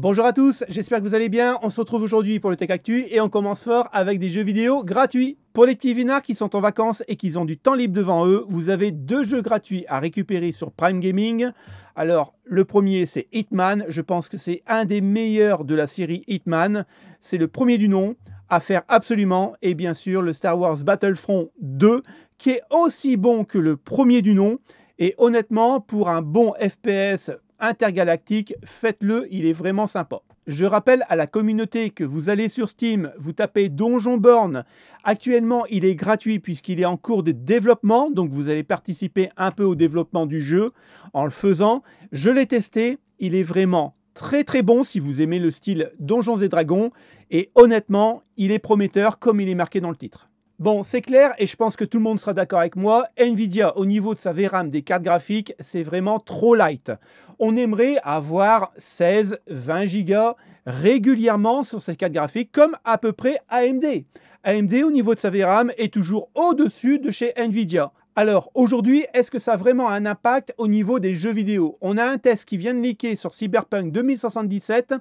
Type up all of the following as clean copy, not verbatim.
Bonjour à tous, j'espère que vous allez bien. On se retrouve aujourd'hui pour le Tech Actu et on commence fort avec des jeux vidéo gratuits. Pour les petits vénards qui sont en vacances et qui ont du temps libre devant eux, vous avez deux jeux gratuits à récupérer sur Prime Gaming. Alors, le premier, c'est Hitman. Je pense que c'est un des meilleurs de la série Hitman. C'est le premier du nom à faire absolument. Et bien sûr, le Star Wars Battlefront 2, qui est aussi bon que le premier du nom. Et honnêtement, pour un bon FPS intergalactique, faites-le, il est vraiment sympa. Je rappelle à la communauté que vous allez sur Steam, vous tapez Donjonborn. Actuellement, il est gratuit puisqu'il est en cours de développement, donc vous allez participer un peu au développement du jeu en le faisant. Je l'ai testé, il est vraiment très très bon si vous aimez le style Donjons et Dragons, et honnêtement, il est prometteur comme il est marqué dans le titre. Bon, c'est clair et je pense que tout le monde sera d'accord avec moi, Nvidia au niveau de sa VRAM des cartes graphiques, c'est vraiment trop light. On aimerait avoir 16-20 Go régulièrement sur ces cartes graphiques comme à peu près AMD. AMD au niveau de sa VRAM est toujours au-dessus de chez Nvidia. Alors aujourd'hui, est-ce que ça a vraiment un impact au niveau des jeux vidéo? On a un test qui vient de leaker sur Cyberpunk 2077,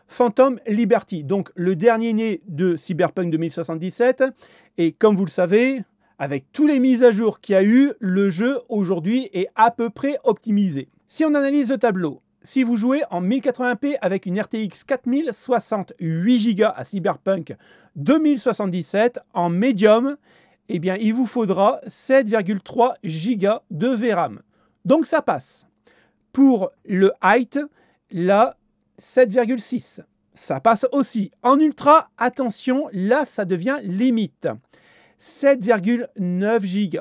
Phantom Liberty, donc le dernier né de Cyberpunk 2077. Et comme vous le savez, avec tous les mises à jour qu'il y a eu, le jeu aujourd'hui est à peu près optimisé. Si on analyse le tableau, si vous jouez en 1080p avec une RTX 4060 8 Go à Cyberpunk 2077 en médium, eh bien, il vous faudra 7,3 Go de VRAM. Donc ça passe. Pour le height, là, 7,6. Ça passe aussi. En ultra, attention, là, ça devient limite. 7,9 Go.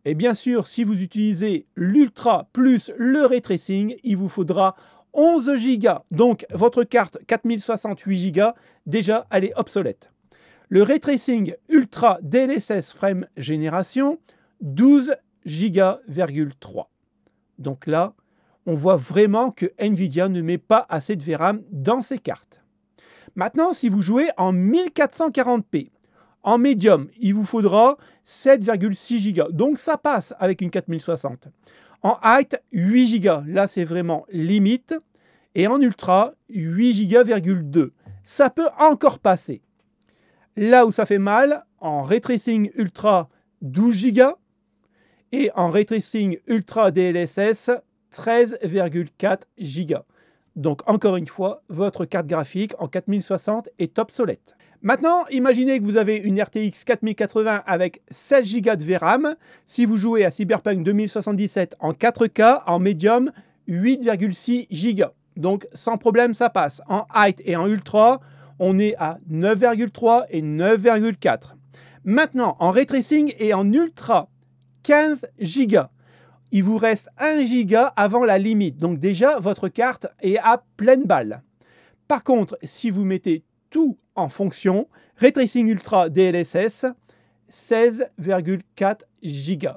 Et bien sûr, si vous utilisez l'ultra plus le ray tracing, il vous faudra 11 Go. Donc, votre carte 4060 8 Go, déjà, elle est obsolète. Le ray tracing ultra DLSS frame génération, 12 Go,3. Donc là, on voit vraiment que Nvidia ne met pas assez de VRAM dans ses cartes. Maintenant, si vous jouez en 1440p, en médium, il vous faudra 7,6 Go. Donc ça passe avec une 4060. En height, 8 Go. Là, c'est vraiment limite. Et en ultra, 8,2 Go. Ça peut encore passer. Là où ça fait mal, en ray tracing ultra, 12 Go. Et en ray tracing ultra DLSS, 13,4 Go. Donc encore une fois, votre carte graphique en 4060 est obsolète. Maintenant, imaginez que vous avez une RTX 4080 avec 16 Go de VRAM. Si vous jouez à Cyberpunk 2077 en 4K, en médium, 8,6 Go. Donc sans problème, ça passe. En height et en ultra, on est à 9,3 et 9,4. Maintenant, en ray tracing et en ultra, 15 Go. Il vous reste 1 Go avant la limite. Donc déjà, votre carte est à pleine balle. Par contre, si vous mettez tout en fonction, Ray Tracing Ultra DLSS, 16,4 Go.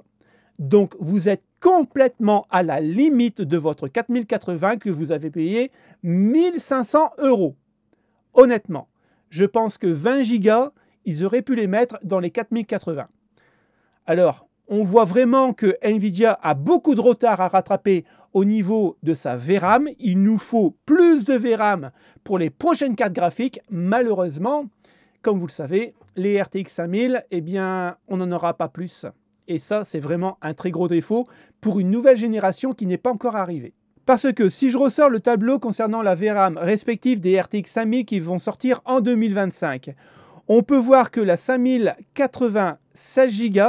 Donc vous êtes complètement à la limite de votre 4080 que vous avez payé 1500 €. Honnêtement, je pense que 20 Go, ils auraient pu les mettre dans les 4080. Alors, on voit vraiment que Nvidia a beaucoup de retard à rattraper au niveau de sa VRAM. Il nous faut plus de VRAM pour les prochaines cartes graphiques. Malheureusement, comme vous le savez, les RTX 5000, eh bien, on n'en aura pas plus. Et ça, c'est vraiment un très gros défaut pour une nouvelle génération qui n'est pas encore arrivée. Parce que si je ressors le tableau concernant la VRAM respective des RTX 5000 qui vont sortir en 2025, on peut voir que la 5080, 16 Go,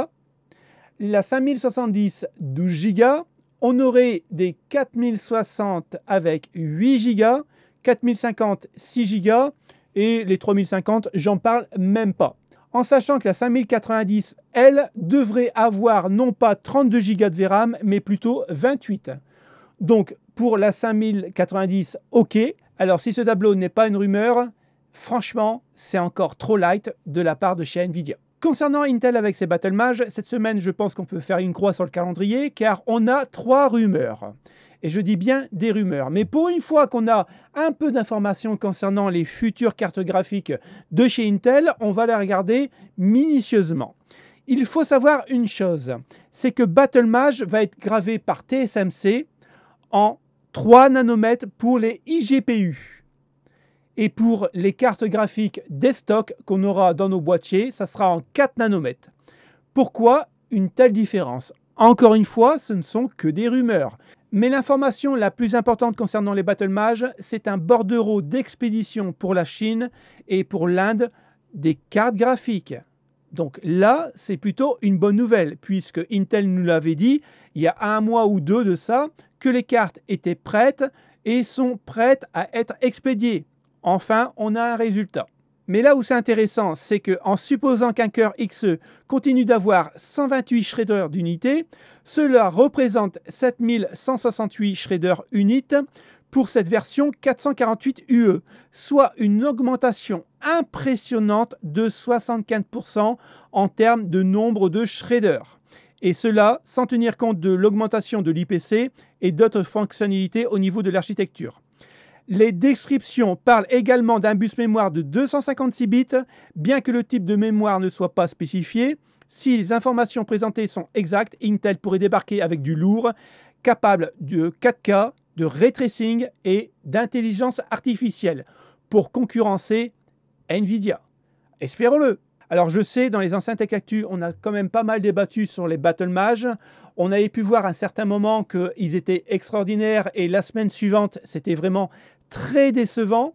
la 5070, 12 Go, on aurait des 4060 avec 8 Go, 4050, 6 Go, et les 3050, j'en parle même pas. En sachant que la 5090, elle, devrait avoir non pas 32 Go de VRAM, mais plutôt 28. Donc, pour la 5090, ok. Alors, si ce tableau n'est pas une rumeur, franchement, c'est encore trop light de la part de chez Nvidia. Concernant Intel avec ses Battle Mage, cette semaine, je pense qu'on peut faire une croix sur le calendrier car on a 3 rumeurs. Et je dis bien des rumeurs. Mais pour une fois qu'on a un peu d'informations concernant les futures cartes graphiques de chez Intel, on va les regarder minutieusement. Il faut savoir une chose, c'est que Battle Mage va être gravé par TSMC en 3 nanomètres pour les iGPU. Et pour les cartes graphiques desktop qu'on aura dans nos boîtiers, ça sera en 4 nanomètres. Pourquoi une telle différence? Encore une fois, ce ne sont que des rumeurs. Mais l'information la plus importante concernant les Battlemage, c'est un bordereau d'expédition pour la Chine et pour l'Inde des cartes graphiques. Donc là, c'est plutôt une bonne nouvelle, puisque Intel nous l'avait dit, il y a 1 mois ou 2 de ça, que les cartes étaient prêtes et sont prêtes à être expédiées. Enfin, on a un résultat. Mais là où c'est intéressant, c'est qu'en supposant qu'un cœur XE continue d'avoir 128 shredders d'unités, cela représente 7168 shredders units pour cette version 448 UE, soit une augmentation impressionnante de 75% en termes de nombre de shredders. Et cela sans tenir compte de l'augmentation de l'IPC et d'autres fonctionnalités au niveau de l'architecture. Les descriptions parlent également d'un bus mémoire de 256 bits, bien que le type de mémoire ne soit pas spécifié. Si les informations présentées sont exactes, Intel pourrait débarquer avec du lourd, capable de 4K, de ray tracing et d'intelligence artificielle pour concurrencer Nvidia. Espérons-le. Alors je sais, dans les anciens Tech Actu, on a quand même pas mal débattu sur les Battlemage. On avait pu voir à un certain moment qu'ils étaient extraordinaires et la semaine suivante, c'était vraiment très décevant.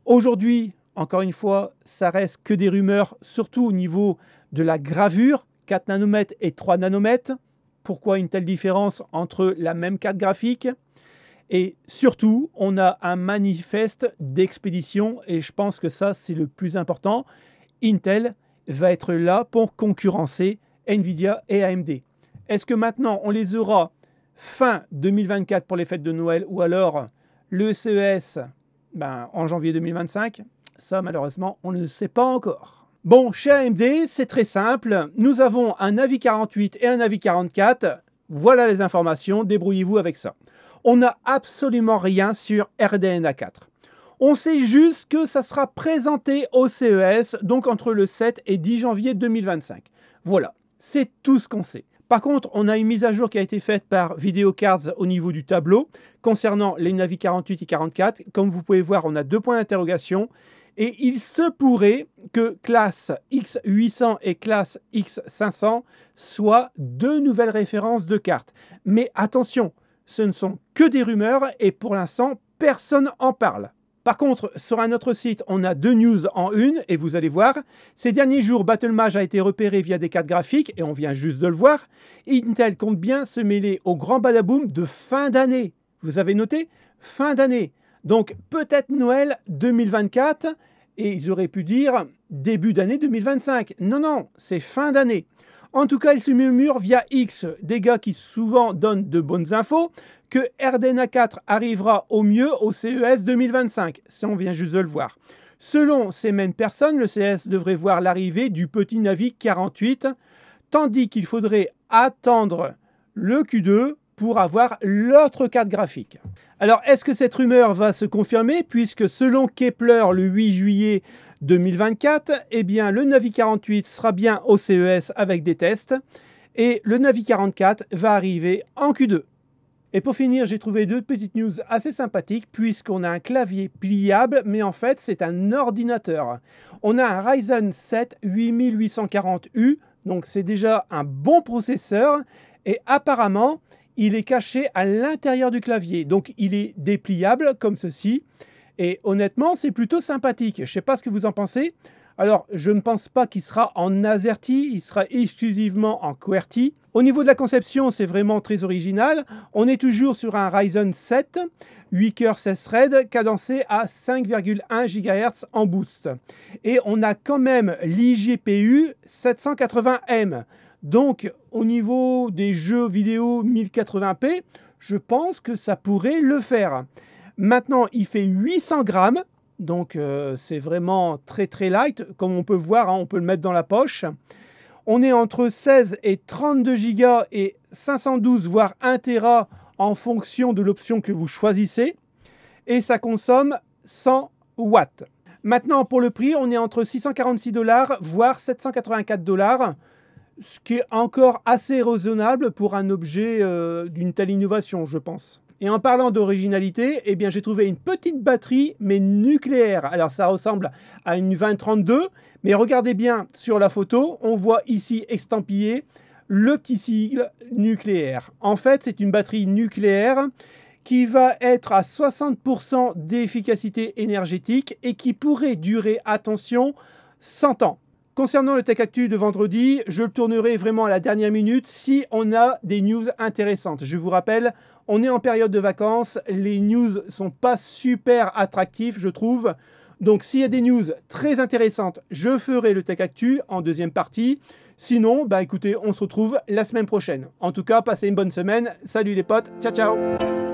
Aujourd'hui, encore une fois, ça reste que des rumeurs, surtout au niveau de la gravure, 4 nanomètres et 3 nanomètres. Pourquoi une telle différence entre la même carte graphique? Et surtout, on a un manifeste d'expédition et je pense que ça, c'est le plus important. Intel va être là pour concurrencer Nvidia et AMD. Est-ce que maintenant, on les aura fin 2024 pour les fêtes de Noël ou alors le CES en janvier 2025? Ça, malheureusement, on ne le sait pas encore. Bon, chez AMD, c'est très simple. Nous avons un AVI 48 et un AVI 44. Voilà les informations, débrouillez-vous avec ça. On n'a absolument rien sur RDNA 4. On sait juste que ça sera présenté au CES, donc entre le 7 et 10 janvier 2025. Voilà, c'est tout ce qu'on sait. Par contre, on a une mise à jour qui a été faite par Videocards au niveau du tableau concernant les Navi 48 et 44. Comme vous pouvez voir, on a 2 points d'interrogation. Et il se pourrait que classe X800 et classe X500 soient 2 nouvelles références de cartes. Mais attention, ce ne sont que des rumeurs et pour l'instant, personne n'en parle. Par contre, sur un autre site, on a 2 news en une et vous allez voir, ces derniers jours, Battlemage a été repéré via des cartes graphiques et on vient juste de le voir. Intel compte bien se mêler au grand badaboom de fin d'année. Vous avez noté? Fin d'année. Donc peut-être Noël 2024 et ils auraient pu dire début d'année 2025. Non, non, c'est fin d'année. En tout cas, il se murmure via X, des gars qui souvent donnent de bonnes infos, que RDNA 4 arrivera au mieux au CES 2025. Ça, on vient juste de le voir. Selon ces mêmes personnes, le CES devrait voir l'arrivée du petit Navi 48, tandis qu'il faudrait attendre le Q2 pour avoir l'autre carte graphique. Alors, est-ce que cette rumeur va se confirmer, puisque selon Kepler, le 8 juillet 2024, eh bien, le Navi 48 sera bien au CES avec des tests, et le Navi 44 va arriver en Q2. Et pour finir, j'ai trouvé 2 petites news assez sympathiques, puisqu'on a un clavier pliable, mais en fait, c'est un ordinateur. On a un Ryzen 7 8840U, donc c'est déjà un bon processeur, et apparemment, il est caché à l'intérieur du clavier. Donc, il est dépliable, comme ceci. Et honnêtement, c'est plutôt sympathique. Je ne sais pas ce que vous en pensez. Alors, je ne pense pas qu'il sera en AZERTY, il sera exclusivement en QWERTY. Au niveau de la conception, c'est vraiment très original. On est toujours sur un Ryzen 7, 8 cœurs 16 threads, cadencé à 5,1 GHz en boost. Et on a quand même l'iGPU 780M. Donc, au niveau des jeux vidéo 1080p, je pense que ça pourrait le faire. Maintenant, il fait 800 grammes. Donc c'est vraiment très très light, comme on peut voir, hein, on peut le mettre dans la poche. On est entre 16 et 32 Go et 512 voire 1 Tera en fonction de l'option que vous choisissez. Et ça consomme 100 watts. Maintenant pour le prix, on est entre 646 $ voire 784 $, ce qui est encore assez raisonnable pour un objet d'une telle innovation, je pense. Et en parlant d'originalité, eh bien j'ai trouvé une petite batterie, mais nucléaire. Alors ça ressemble à une 2032, mais regardez bien sur la photo, on voit ici estampillé le petit sigle nucléaire. En fait, c'est une batterie nucléaire qui va être à 60% d'efficacité énergétique et qui pourrait durer, attention, 100 ans. Concernant le Tech Actu de vendredi, je le tournerai vraiment à la dernière minute si on a des news intéressantes. Je vous rappelle, on est en période de vacances, les news sont pas super attractifs, je trouve. Donc s'il y a des news très intéressantes, je ferai le Tech Actu en deuxième partie. Sinon, bah écoutez, on se retrouve la semaine prochaine. En tout cas, passez une bonne semaine. Salut les potes, ciao ciao!